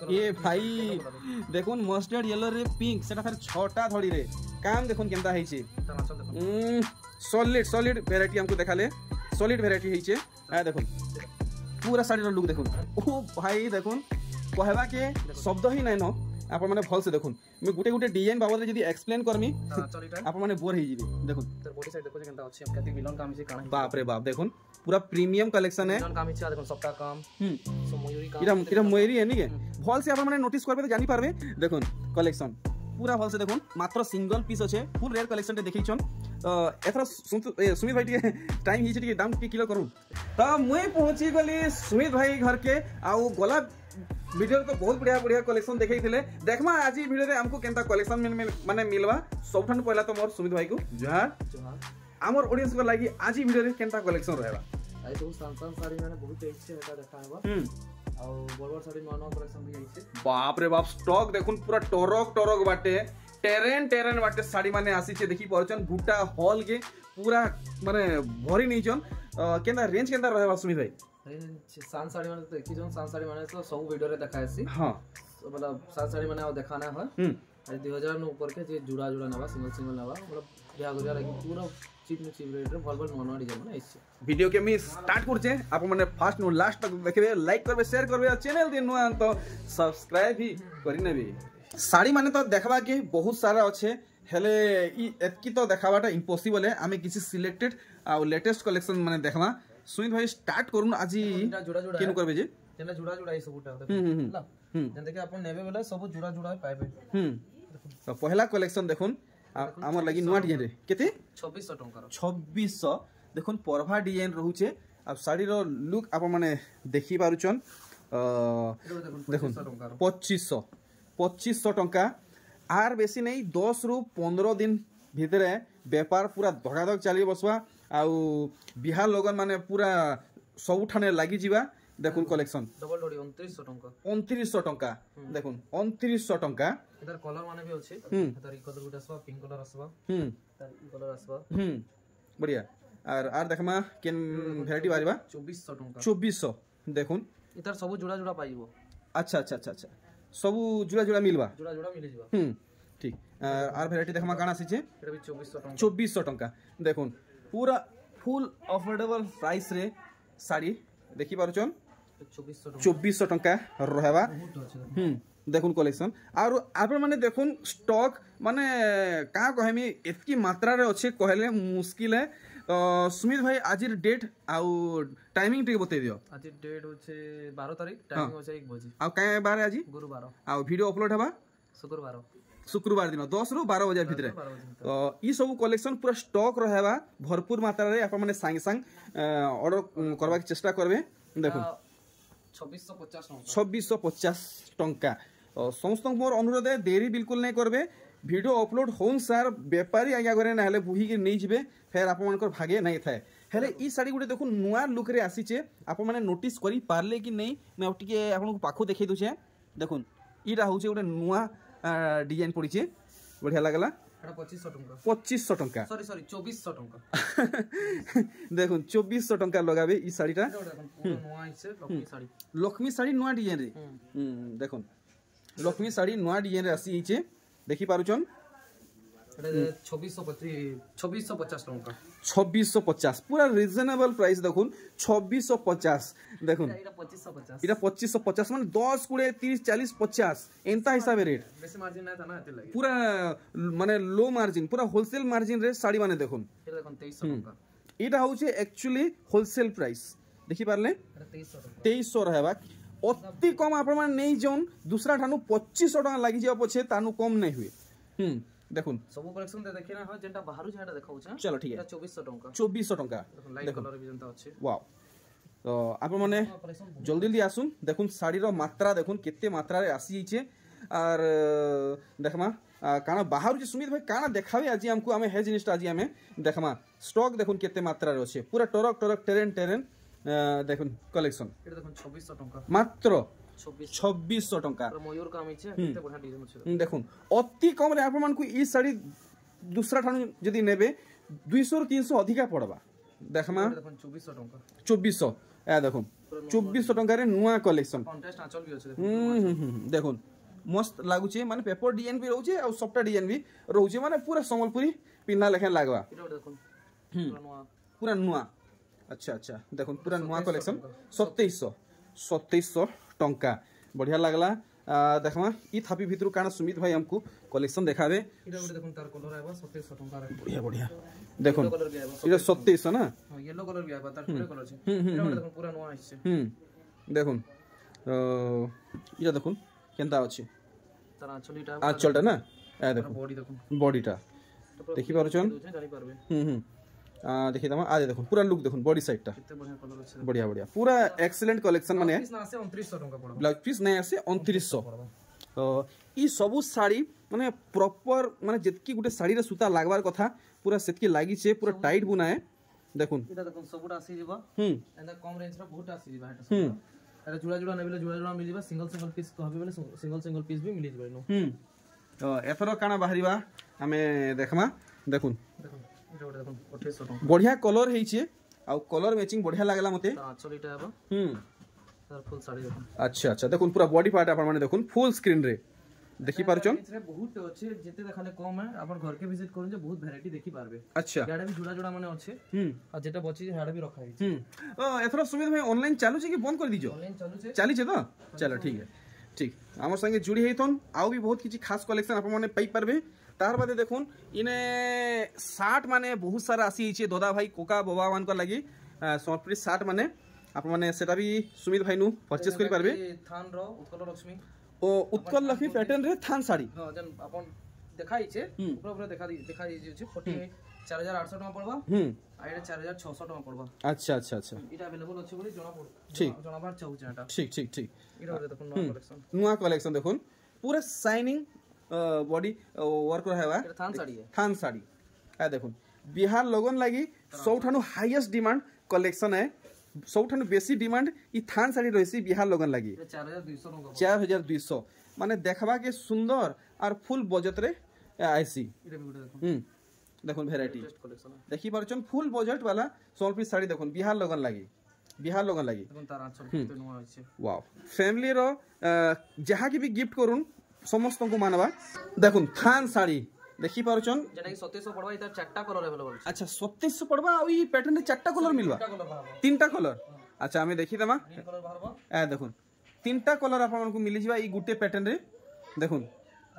ए भाई देखुन mustard yellow रे पिंक सेटा थार 6टा धड़ी रे काम देखुन केनता है छी सॉलिड सॉलिड वैरायटी हमको देखाले सॉलिड वैरायटी है छी आ देखुन पूरा साड़ी रो लुक देखुन ओ भाई देखुन कहबा के शब्द ही नै न आप माने भल से देखुन मैं गुटे गुटे डिजाइन बाबत जदी एक्सप्लेन करमी आप माने बोर ही जीबे देखुन तर बॉडी साइड देखो केनता अछि हम कति विलन काम छै काना बाप रे बाप देखुन पूरा प्रीमियम कलेक्शन है विलन काम छै देखुन सबटा काम सो मयूरी काम इरा मयूरी है नी के भल से आप माने नोटिस करबे तो जानि पारबे देखुन कलेक्शन पूरा भल से देखुन मात्र सिंगल पीस अछि फुल रेयर कलेक्शन ते देखै छन एथरा सुमित भाई टी टाइम हिच टी दाम के क्लियर करू त मुई पहुंची गली सुमित भाई घर के आउ गोला वीडियो तो बहुत बढ़िया बढ़िया कलेक्शन देखै थिले देखमा आज वीडियो रे हमको केनता कलेक्शन माने मिलवा सबठन पहला तो मोर सुमित भाई को जोहार हमर ऑडियंस को लागि आज वीडियो रे केनता कलेक्शन रहबा आई तो सांसान साड़ी माने बहुत अच्छे होता देखाबा आ बड़बड़ साड़ी नवा कलेक्शन भी आइছে बाप रे बाप स्टॉक देखुन पूरा टरक टरक बाटे टेरेन टेरेन बाटे साड़ी माने आसी छे देखि परचन गुटा हॉल के पूरा माने भरी नै जन केना रेंज केनता रहबा सुमित भाई सान साड़ी माने देखि जन सान साड़ी माने तो सब वीडियो रे देखायसी हां मतलब सान साड़ी माने देखाना है 2000 न ऊपर के जे जुड़ा जुड़ा नवा सिंगल सिंगल नवा मतलब बिया गुजरा लागी पूरा चीप में चीप रेट रे भल भल नवा डिजाइन माने आइছে वीडियो के मी स्टार्ट करछे आप माने फर्स्ट नो लास्ट तक देखबे लाइक करबे शेयर करबे चैनल दिन नुआ तो सब्सक्राइब भी करि नेबे साड़ी माने तो देखबा के बहुत सारा अच्छे हेले ई एतकी तो देखाबाटा इम्पॉसिबल है आमे किसी सिलेक्टेड आ लेटेस्ट कलेक्शन माने देखबा सुमित भाई स्टार्ट करूँ आज केनु करबे जे जेना जुड़ा जुड़ा ई सबटा देखला जन देखे अपन नेबे वाला सब जुड़ा जुड़ा पाइबे तो पहला कलेक्शन देखुन हमर लागि नुवा डिजाइन रे केते 2600 टंका 2600 देखुन परभा डिजाइन रहउचे अब साड़ी रो लुक आप माने देखि पारुचन देखुन 2500 टंका आर बेसी नहीं 10 रु 15 दिन भितरे व्यापार पूरा धड़ाधक चली बसवा आउ बिहार लोगन माने पूरा सब ठाने लागि जीवा देखुन कलेक्शन डबल डोडी 2900 टंका देखुन 2900 टंका इधर कलर माने भी अछि इधर ई कलर गुटा असबा पिंक कलर असबा इधर ई कलर असबा बढ़िया आर देखमा केन वैरायटी बारिबा 2400 टंका 2400 देखुन इधर सब जुड़ा जुड़ा पाइबो अच्छा अच्छा अच्छा अच्छा सब जुड़ा जुड़ा मिलबा जुड़ा जुड़ा मिले जीवा ठीक आर वैरायटी देखमा काना आसी छे एटा भी 2400 टंका देखुन पूरा फुल अफोर्डेबल प्राइस रे साड़ी देखि पारुचन 2400 टंका रहबा देखुन कलेक्शन और आप माने देखुन स्टॉक माने का कहमी एतकी मात्रा रे अच्छे कहले मुश्किल है सुमित भाई आज डेट आउ टाइमिंग टे बते दियो आज डेट होचे 12 तारीख टाइमिंग होचे 1 बजे आ काय बार आज गुरुवार आ वीडियो अपलोड हबा शुक्रवार दिन 10 रु 12 बजे भितरे तो ई सब कलेक्शन पूरा स्टॉक रहबा भरपूर मात्रा रे आप माने संग संग ऑर्डर करबा के चेष्टा करबे देखो 2650 टंका समस्त मोर अनुरोध है देरी बिल्कुल नहीं करबे वीडियो अपलोड होन सार व्यापारी आज्ञा करे ना हेले बुही के नहीं जिबे फिर आप मानकर भागे नहीं थाए हेले ई साड़ी गुटे देखो नुआ लुक रे आसी छे आप माने नोटिस करी पारले कि नहीं मैं टिके आपन को पाखो देखै दउ छे देखुन ईटा होचे गुटे नुआ डिजाइन पड़ी छे बढ़िया लागला 2500 टंका सॉरी 2400 टंका देखुन 2400 टंका लगाबे ई साड़ीटा नुआ आइছে लक्ष्मी साड़ी नुआ डिजाइन रे देखुन लक्ष्मी साड़ी नुआ डिजाइन रे आसी छे देखि पारुचन 2650 टंका 2650 पूरा रिजनेबल प्राइस देखुन 2650 देखुन एटा 2550 माने 10 20 30 40 50 एंता हिसाब रेट बेसी मार्जिन ना था ना एते लागि पूरा माने लो मार्जिन पूरा होलसेल मार्जिन रे साड़ी माने देखुन एटा देखुन 2300 टंका एटा होचे एक्चुअली होलसेल प्राइस देखि पारले 2300 रहबा अति कम आपण माने नै जोन दूसरा ठानु 2500 टका लागि जे पछे तानु कम नै हुए देखुन सब कलेक्शन दे देखिना ह जेंटा बाहरु जेंटा देखाउ छ चलो ठीक है 2400 टंका लाइट कलर भी जेंटा अछि वाओ तो आप माने जल्दी जल्दी आसुन देखुन साड़ी रो मात्रा देखुन केते मात्रा रे आसी छे और देखमा काना बाहर जे सुमित भाई काना देखावे आज हमको हमें हे जिनिस आज हमें देखमा स्टॉक देखुन केते मात्रा रे अछि पूरा टरक टरक टेरेन टेरेन देखुन कलेक्शन एटा देखुन 2600 टंका मात्र 2600 टंका मयूर काम छै केते बढ़िया डिजाइन छै देखुन अति कम रे आपन को ई साड़ी दूसरा ठानु जदी नेबे 200 300 अधिका पड़बा देखमा देखुन 2400 टंका 2400 ए देखुन 2400 टंका रे नुआ कलेक्शन कॉन्ट्रास्ट आंचल भी अछि देखुन मस्त लागुचे माने पेपर डिजाइन भी रहउचे और सॉफ्ट डिजाइन भी रहउचे माने पूरा संबलपुरी पिन्ना लेखा लागवा पूरा नुआ अच्छा अच्छा देखुन पूरा नुआ कलेक्शन 2700 टंका बढ़िया लागला देखमा ई थापी भितरु काना सुमित भाई हमको कलेक्शन देखावे देखुन तार कलर आबा 2700 टंका रे बढ़िया बढ़िया देखुन इटा 2700 ना हां येलो कलर भी आबा तार थोड़े कलर छे देखुन पूरा नुआ आइछे देखुन इटा देखुन केनता अछि तार आंचलटा आंचलटा ना ए देखुन बॉडी देखुन बॉडीटा देखि पारछन जानि पारबे देखि तमा आज देखुन पूरा लुक देखुन बॉडी साइडटा कितने बढ़िया कलर अछि बढ़िया बढ़िया पूरा एक्सीलेंट कलेक्शन माने पीस ना आसे 2900 टंका पड़बा ब्लाउज पीस नै आसे 2900 तो ई सबु साड़ी माने प्रॉपर माने जेतकी गुटे साड़ी रे सूता लागबार कथा पूरा सेतकी लागि छे पूरा टाइट बुनाए देखुन इटा देखुन सबुटा आसी जेबा एंदा कम रेंज रा बहुत आसी जेबा हेटा अरे जुड़ा जुड़ा नेबेले जुड़ा जुड़ा मिल जेबा सिंगल पीस कहबे बेले सिंगल पीस भी मिल जेबा नो तो एथरो काना बाहरिबा हमें देखमा देखुन देखुन 2800 टंका बढ़िया कलर हेइछे आ कलर मैचिंग बढ़िया लागला मते आंचल इटा आबा तार फुल साड़ी देखुन अच्छा अच्छा देखुन पूरा बॉडी पार्ट आपण माने देखुन फुल स्क्रीन रे देखि पारछन एथरे बहुत अछि जेते देखाले कम है अपन घर के विजिट करूं जे बहुत वैरायटी देखि पारबे अच्छा गाडा भी जुड़ा जुड़ा माने अछि आ जेटा बची हाडा भी रखा है एथरो सुमित भाई ऑनलाइन चालू छे कि बंद कर दीजो ऑनलाइन चालू छे चाली छे तो चलो ठीक है ठीक हमर संगे जुड़ी हेतन आउ भी बहुत किछि खास कलेक्शन आपण माने पाई पारबे तार बादे देखुन इने 60 माने बहुत सारा आसी छे दादा भाई कोका बाबा मान को लागि सॉफ्टवेयर 60 माने आपण माने सेटा भी सुमित भाई नु परचेस करि पारबे थान रो उत्कल लक्ष्मी ओ उत्कल लक्ष्मी पैटर्न रे थान साड़ी हां जन अपन देखाई छे ऊपर ऊपर देखाई जे छे 4800 टका पड़बा आ एटा 4600 टका पड़बा अच्छा अच्छा अच्छा इटा अवेलेबल अछि बोली जणा पड़ ठीक जणा बार चाहू छेटा ठीक ठीक ठीक इटा देखुन नुआ कलेक्शन देखुन पूरा शाइनिंग बॉडी वर्क रहबा थान साड़ी आ देखुन बिहार लोगन लागि सबठानु हाईएस्ट डिमांड कलेक्शन है सबठानु बेसी डिमांड ई थान साड़ी रहसी बिहार लोगन लागि 4200 टका 4200 माने देखबा के सुंदर और फुल बजट रे आईसी इटा भी देखुन वैरायटी देखि परछन फुल बजट वाला सोलपी साड़ी देखुन बिहार लोगन लागि देखुन तार आंचल किते नुआ होइछे वाओ फैमिली रो जहा की भी गिफ्ट करूं समस्त को मानवा देखुन थान साड़ी देखि पारछन जेटा कि 2700 पड़बा इता चारटा कलर अवेलेबल छै अच्छा 2700 पड़बा आ ई पैटर्न रे चारटा कलर मिलबा तीनटा कलर अच्छा हमें देखि दमा ग्रीन कलर बाहरबा ए देखुन तीनटा कलर आपन को मिली जिबा ई गुटे पैटर्न रे देखुन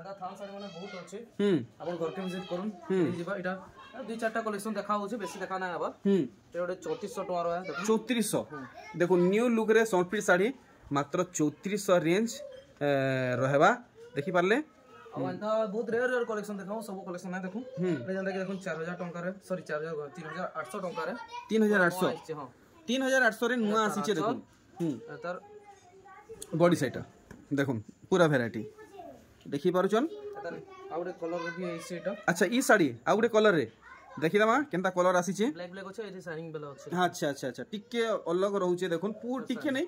एटा थान साड़ी माने बहुत अछि अपन घर के विजिट करूं मिली जिबा इटा दुई चारटा कलेक्शन देखा होছে बेसी देखा ना आबा एटा 3400 टका रो है देखो 3400 देखो न्यू लुक रे शॉर्ट पीस साड़ी मात्र 3400 रेंज रहबा देखि पारले अब अंता बहुत रेयर कलेक्शन देखाऊ सब कलेक्शन है देखो ए जंदा के देखो 4000 टका रे सॉरी 3800 टका रे 3800 हां 3800 रे नुआ आसी छे देखो तार बॉडी साइटा देखो पूरा वैरायटी देखि पारुचन तार आउडे कलर भी है सेटा अच्छा ई साड़ी आउडे कलर रे देखि दमा केनता कलर आसी छे ब्लैक ब्लैक अछि एठी शाइनिंग बेला अछि अच्छा अच्छा अच्छा टिके अलग रहू छे देखो पूरा टिके नहीं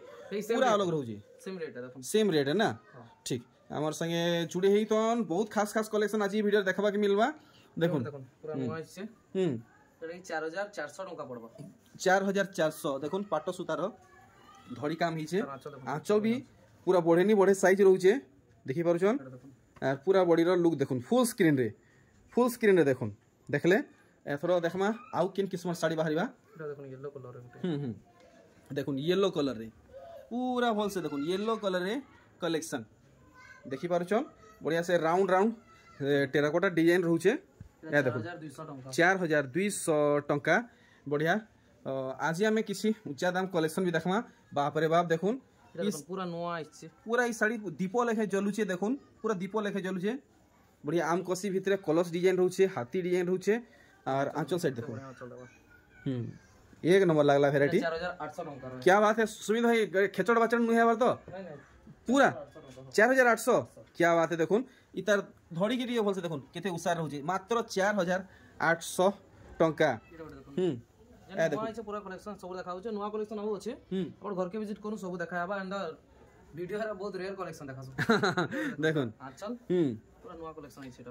पूरा अलग रहू छे सेम रेट है देखो सेम रेट है ना ठीक हमर संगे जुड़े हेई तन बहुत खास खास कलेक्शन आज ई वीडियो देखबा के मिलबा देखो पूरा नुआ छै एटा 4400 टका पड़बा 4400 देखो पाटो सुतार धड़ी काम ही छे आंचल भी पूरा बढ़े नहीं बढ़े साइज रहू छे देखि पारुछन पूरा बॉडी रो लुक देखुन फुल स्क्रीन रे देखुन देखले एथरो देखमा आउ किन किस्म साड़ी बाहरिबा देखुन येलो कलर रे देखुन येलो कलर रे पूरा भल से देखुन येलो कलर रे कलेक्शन देखि पारुछन बढ़िया से राउंड टेराकोटा डिजाइन रहू छे ए देखुन 4200 टंका बढ़िया आज हमें किसी ऊंचा दाम कलेक्शन भी देखमा बाप रे बाप देखुन पूरा नुआ आइछे पूरा ई साड़ी दीपो लेखे जलू छे देखुन पूरा दीपो लेखे जलू छे बढ़िया आम कसी भितरे कलश डिजाइन रहू छे हाथी डिजाइन रहू छे और आंचल साइड देखो एक नंबर लागला वैरायटी 4800 टका क्या बात है सुमित भाई खेचड़ बाचड़ नु है बार तो पूरा 4800 क्या बात है देखुन इतार धड़ी के बोल से देखुन केते उसार रहू छे मात्र 4800 टंका ए देखो छै पूरा कलेक्शन सब देखाउ छै नवा कलेक्शन आउ छै और घर के विजिट करू सब देखाबा एंड वीडियो हरा बहुत रेयर कलेक्शन देखासु देखुन आंचल पूरा नवा कलेक्शन छै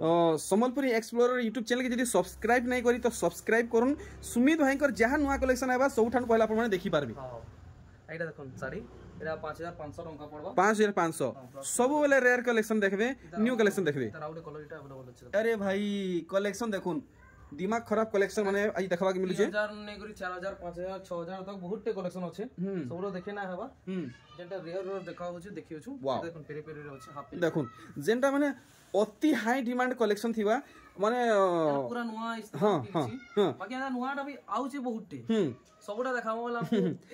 संबलपुरी एक्सप्लोरर YouTube चैनल के जदी सब्सक्राइब नै करी तो सब्सक्राइब करूँ सुमित भाई जहाँ नुआ कलेक्शन आबा सब ठान पहला अपन देखि पारबी এইটা দেখুন শাড়ি এটা 5500 টাকা পড়বা 5500 सब बेले रेयर कलेक्शन देखबे न्यू कलेक्शन देखबे তার আউটে কলর এটা अवेलेबल আছে अरे भाई कलेक्शन देखुन दिमाग खराब कलेक्शन माने आज देखबा के मिलु छे 3000 नै करी 4000 5000 6000 तक बहुत टे कलेक्शन আছে सबरो देखे ना हबा जेंटा रेयर रोड देखा होछ देखियो छु देखुन पेरी पेरी रे আছে हाफ देखुन जेंटा माने अति हाई डिमांड कलेक्शन थिबा माने पूरा नुवा हां बाकी ना नुवाटा भी आउचे बहुत टे सबटा देखाबो वाला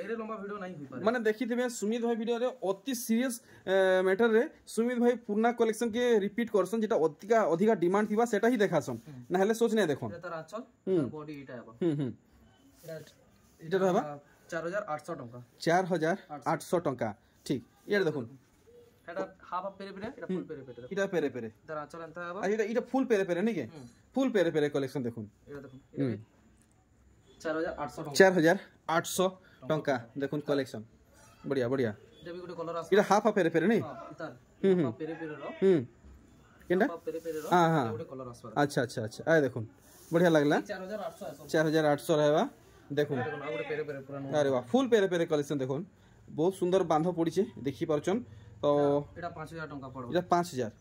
एरे लंबा वीडियो नहीं होई पारे माने देखिथिबे सुमित भाई वीडियो रे अति सीरियस मैटर रे सुमित भाई पुरना कलेक्शन के रिपीट करसन जेटा अधिका डिमांड थिबा सेटा ही देखासन ना हेले सोच नै देखो एटा तार आचल बॉडी एटा हबा एटा रहबा 4800 टका 4800 टका ठीक ये देखुन এটা হাফ হাফ পেরে পেরে এটা ফুল পেরে পেরে এটা পেরে পেরে তার আচল এন্তা হবে আর এটা ফুল পেরে পেরে নাকি ফুল পেরে পেরে কালেকশন দেখুন এটা দেখুন এটা 4800 টাকা 4800 টাকা দেখুন কালেকশন বড়িয়া বড়িয়া এটা বি গুটে কলর আছে এটা হাফ হাফ পেরে পেরে নাই তার হাফ পেরে পেরে র কেনটা হাফ পেরে পেরে র হ্যাঁ গুটে কলর আছে अच्छा अच्छा अच्छा আয় দেখুন বড়িয়া লাগলা 4800 रहबा দেখুন আর গুটে পেরে পেরে পুরা আরে বাহ ফুল পেরে পেরে কালেকশন দেখুন बहुत सुंदर बांध पड़ीছে দেখি পারছন তো এটা 5000 টাকা পড়বে এটা 5000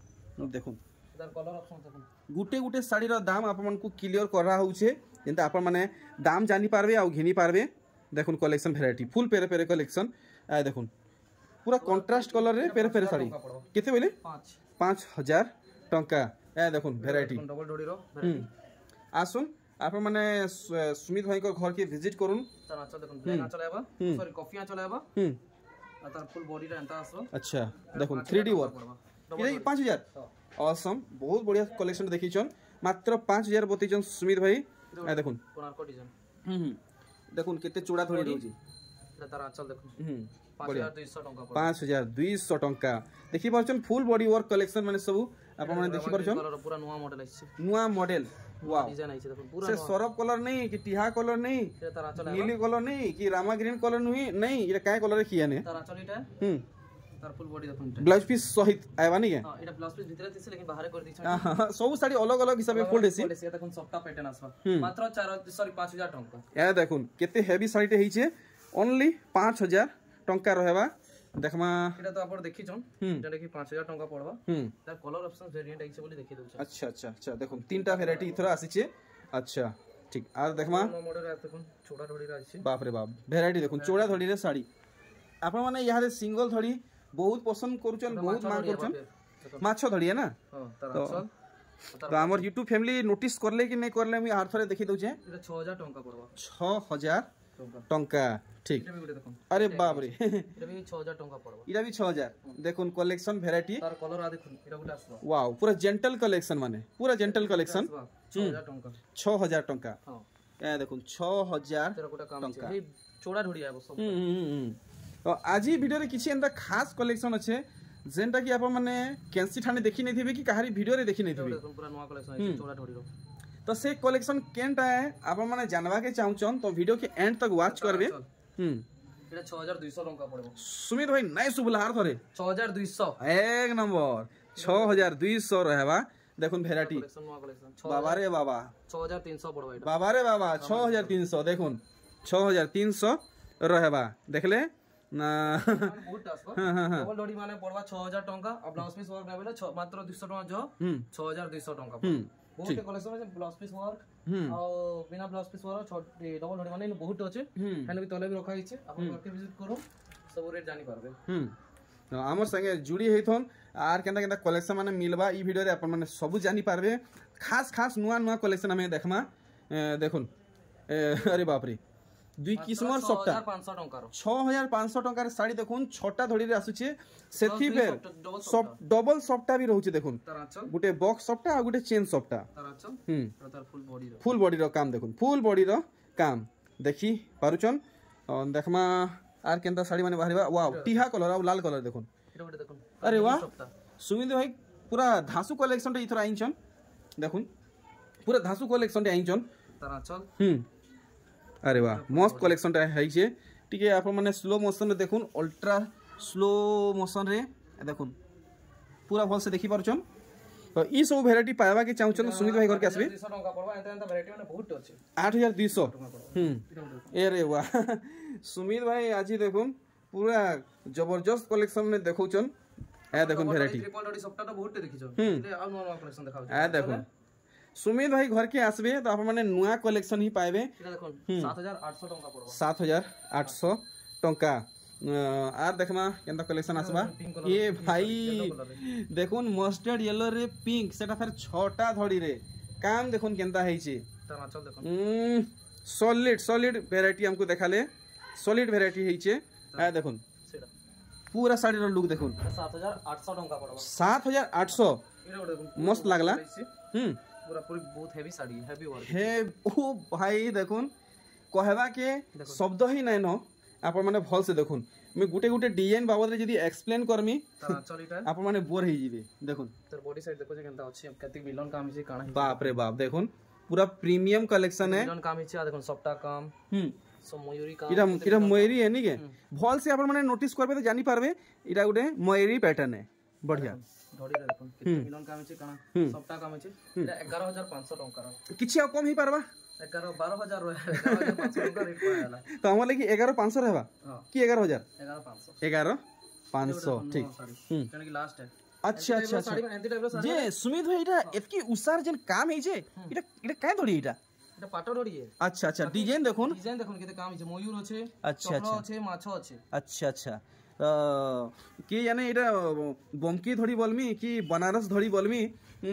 দেখুন এটার কলর অপশন দেখুন গুটে গুটে শাড়ীর দাম आपमनकु क्लियर करा होउछे जेंता आपन माने दाम जानि पारबे आ घिनी पारबे देखुन कलेक्शन वैरायटी फुल पेरे पेरे कलेक्शन आ देखुन पूरा कंट्रास्ट कलर रे पेरे पेरे शाड़ी केते बोले 5000 टंका ए देखुन वैरायटी डबल डोडी रो आसुन आपन माने सुमित भाई को घर के विजिट करूं तार आचल देखुन ब्लैक आचल आबा सॉरी कॉफी आचल आबा आ तार फुल बॉडी रा एंता आसो अच्छा देखुन 3D वर्क ये 5000 ऑसम बहुत बढ़िया कलेक्शन देखी छन मात्र 5000 बतीजन सुमित भाई आ देखुन कोणार्क डिजाइन देखुन केते चूड़ा थोड़ी रहउची এটা তার আচল দেখুন 5200 টাকা 5200 टंका देखि परछन फुल बॉडी वर्क कलेक्शन माने सब आप माने देखि परछन पूरा नुवा मॉडल आइছে नुवा मॉडल वाओ डिजाइन आइছে देखुन पूरा से सरफ कलर नहीं कि टिहा कलर नहीं এটা তার আচল नीली कलर नहीं कि रामा ग्रीन कलर नहीं ये काय कलर किया ने তার আচল এটা तार फुल बॉडी देखुन ब्लाउज पीस सहित आइबा नहीं के हां एटा ब्लाउज पीस भीतर थिसे लेकिन बाहर कर दी छ सब साड़ी अलग अलग हिसाब में फोल्ड हेसी से देखुन सबटा पैटर्न आसबा मात्र 5000 टंका ए देखुन केते हेवी साड़ी हेइछे ओनली 5000 टंका रहबा देखमा एटा तो आपण देखि छन एटा देखि 5000 टंका पड़बा तार कलर ऑप्शन वेरिएंट आइछे बोली देखि दउ छ अच्छा अच्छा अच्छा देखुन तीनटा वैरायटी इथरा आसीछे अच्छा ठीक आ देखमा मॉडल देखुन छोटा थोड़ी आइछे बाप रे बाप वैरायटी देखुन चोड़ा थोड़ी रे साड़ी आपण माने यारे सिंगल थोड़ी बहुत पसंद करूचन बहुत मांग करूचन माछो धड़िया ना हां तार आचल तो हमर YouTube फैमिली नोटिस करले कि नहीं करले मी आर थरे देखि दउ छे एटा 6000 टंका पड़बा 6000 टंका ठीक अरे बाप रे एटा भी 6000 टंका पड़बा इरा भी 6000 देखुन कलेक्शन वैरायटी तार कलर आ देखुन एटा गुटा आसबा वाओ पूरा जेंटल कलेक्शन माने पूरा जेंटल कलेक्शन 6000 टंका 6000 टंका हां ए देखुन 6000 तेरा गुटा काम छै हे चोड़ा ढोड़ी आबो सब तो आज ही वीडियो रे किछि एंदा खास कलेक्शन अछि जेंटा कि आपन माने कैंसी ठाने देखि नै थिबे कि कहारी वीडियो रे देखि नै थिबे देखुन पूरा नवा कलेक्शन है चोड़ा ढोड़ी रो तो से कलेक्शन केनटा है आपन माने जानवा के चाहउचन तो वीडियो के एंड तक वॉच करबे एटा 6200 टंका पड़बो सुमित भाई नाइ सुबलार थरे 6200 एक नंबर 6200 रहबा देखुन वैरायटी बाबा रे बाबा 6300 पड़बो एटा बाबा रे बाबा 6300 देखुन 6300 रहबा देखले ना बहुत आसबा डबल डोडी माने पड़बा 6000 टंका और ब्लाउज पीस वर्क नेबेले मात्र 200 टंका जो 6200 टंका बहुत कलेक्शन है ब्लाउज पीस वर्क और बिना ब्लाउज पीस वर्क डबल डोडी माने बहुत अछि हैन भी तले भी रखा हिचे अपन करके विजिट करो सब रेट जानि पारबे हमर संगे जुड़ी हेथन आर केंदा केंदा कलेक्शन माने मिलबा ई वीडियो रे अपन माने सब जानि पारबे खास खास नुआ नुआ कलेक्शन हमें देखमा देखुन अरे बाप रे दुई किस्मर सप्ता 6500 टंका साड़ी देखुन छोटा धड़ी रे आसुचे सेथि फेर डबल सप्ता भी रहउचे देखुन गुटे बॉक्स सप्ता आ गुटे चेन सप्ता फुल बॉडी रो काम देखुन फुल बॉडी रो काम देखि पारुचन देखमा आर केंता साड़ी माने बाहरिबा वाओ टिहा कलर आ लाल कलर देखुन अरे वाह सुमित भाई पूरा धासु कलेक्शन रे इथरा आइछन देखुन पूरा धासु कलेक्शन रे आइछन तारा चल अरे वाह मस्त कलेक्शन टा है छे टिके आप माने स्लो मोशन रे देखुन अल्ट्रा स्लो मोशन रे देखुन पूरा भल से देखि परछन तो ई सब वैरायटी पाएबा के चाहउछन सुमित भाई घर के आसबे 200 टका पड़बा एता एता वैरायटी माने बहुत अछि 8200 ए रे वाह सुमित भाई आज देखुन पूरा जबरदस्त कलेक्शन ने देखौछन ए देखुन वैरायटी ट्रिपल डॉडी सबटा तो बहुत देखिछो ए आ नुवा कलेक्शन देखाउ ए देखुन सुमित भाई घर के आसबे तो आप माने नुआ कलेक्शन ही पाइबे एटा देखुन 7800 टका पड़बो 7800 टका आर देखमा केनता कलेक्शन आसबा ये भाई देखुन मस्टर्ड येलो रे पिंक सेटा फेर छोटा धड़ी रे काम देखुन केनता हेछि तार आंचल देखुन सॉलिड वैरायटी हमको देखाले सॉलिड वैरायटी हेछि आ देखुन सेटा पूरा साड़ी रो लुक देखुन 7800 टका पड़बो 7800 एटा देखुन मस्त लागला पूरा पूरी बहुत हेवी साड़ी हेवी वर्क हे ओ भाई देखुन कहबा के शब्द ही नै न आप माने भल से देखुन मैं गुटे गुटे डिजाइन बाबद रे जदी एक्सप्लेन करमी तार इटा आप माने बोर ही जीवे देखुन तर बॉडी साइड देखो जे केनता अछि कति मिलन काम छै काना बाप रे बाप देखुन पूरा प्रीमियम कलेक्शन है मिलन काम छै देखुन सबटा काम सो मयूरी काम इरा मयूरी है नी के भल से आप माने नोटिस करबे तो जानि पारबे इरा गुटे मयूरी पैटर्न है बढ़िया धड़ी रे देखुन कितने मिलन काम छै काना सबटा काम छै एटा 11500 टका किछि आ कम ही पारबा 12000 11500 टका रेट पड़ाला तो हमर लगी 11500 रहबा कि 11000 11500 ठीक कने की लास्ट है अच्छा अच्छा साड़ी में एंटी टाइप रो साड़ी जे सुमित भाई इटा एतकी उसार जन काम है जे इटा काय धड़ी इटा এটা পাটো ধরি अच्छा अच्छा डिजाइन দেখুন কেতে কাম আছে ময়ূর আছে अच्छा চক্র আছে মাছ আছে अच्छा अच्छा কি জানে এটা বমকি ধরি বলমি কি बनारस ধরি বলমি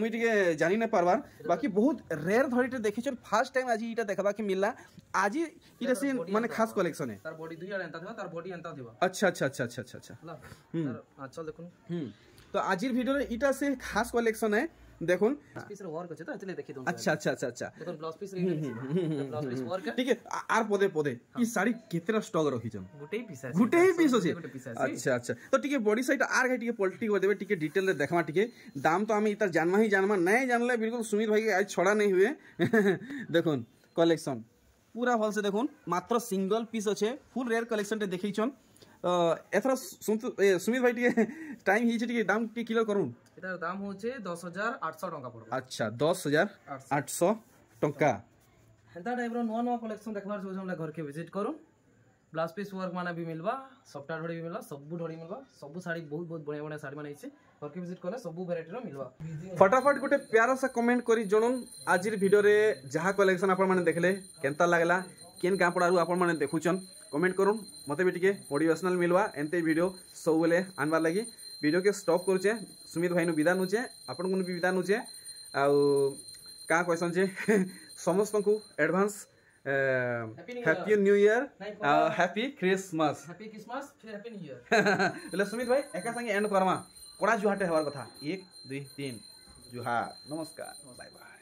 মুই টিকে জানি না পারবার বাকি বহুত রেয়ার ধরিতে দেখিছন ফার্স্ট টাইম আজি এটা দেখবা কি মিললা আজি এটা সে মানে খাস কালেকশন है তার বডি দুই আর এন্তা দিবা তার বডি এন্তা দিবা अच्छा अच्छा अच्छा अच्छा अच्छा अच्छा তার আচ্ছা দেখুন তো আজির ভিডিওরে এটা সে খাস কালেকশন है দেখুন পিস র ওয়ার্ক আছে তো এতলে দেখি দઉં अच्छा अच्छा अच्छा अच्छा দেখুন blouse piece blouse piece work ठीक है আর পদে পদে কি শাড়ি কেতেরা স্টক রখিছন গুটেই পিস আছে গুটেই পিস আছে अच्छा अच्छा तो ठीक है बॉडी साइड आर के ठीक है पॉलिटिक कर देबे ठीक है डिटेल रे देखमा ठीक है दाम तो हम इतर जानमा ही जानमा नहीं जानले बिल्कुल सुमित भाई के आज छोड़ा नहीं हुए देखुन कलेक्शन पूरा भल से देखुन मात्र सिंगल पीस अच्छे फुल रेयर कलेक्शन टे देखैछन एथरा सुमित भाई टिके टाइम हिचे टिके दाम टिके क्लियर करूं এটার দাম হচ্ছে 10800 টাকা পড়বে अच्छा 10800 टका হেন্তা টাইপর নয়া নয়া কলেকশন দেখবার আছে আমরা ঘর কে ভিজিট করুন ব্লাউজ পিস ওয়ার্ক মানে भी मिलबा সফটওয়্যার ढोड़ी भी मिलबा सबु ढोड़ी मिलबा सबु साड़ी बहुत बहुत बढ़िया बढ़िया साड़ी बनाइছে घर के विजिट करले सबु वैरायटी रो मिलबा फटाफट गोटे प्यारा सा कमेंट करी जणन आजिर वीडियो रे जहा कलेक्शन आपण माने देखले केनता लागला केन कापड़ारू आपण माने देखुचन कमेंट करूँ मते भी टिके मोटिवेशनल मिलवा एंते वीडियो सब बेले आनबार लगी वीडियो के स्टॉप करुचे सुमित भाई विदा नुचे आपण को भी विदा नुचे आउ का क्वेश्चन जे समस्त को advance happy new year happy Christmas फिर हैप्पी न्यू ईयर એટલે सुमित भाई एका संगे एंड करमा कोड़ा जुहाटे हवार कथा 1 2 3 जुहार नमस्कार बाय बाय।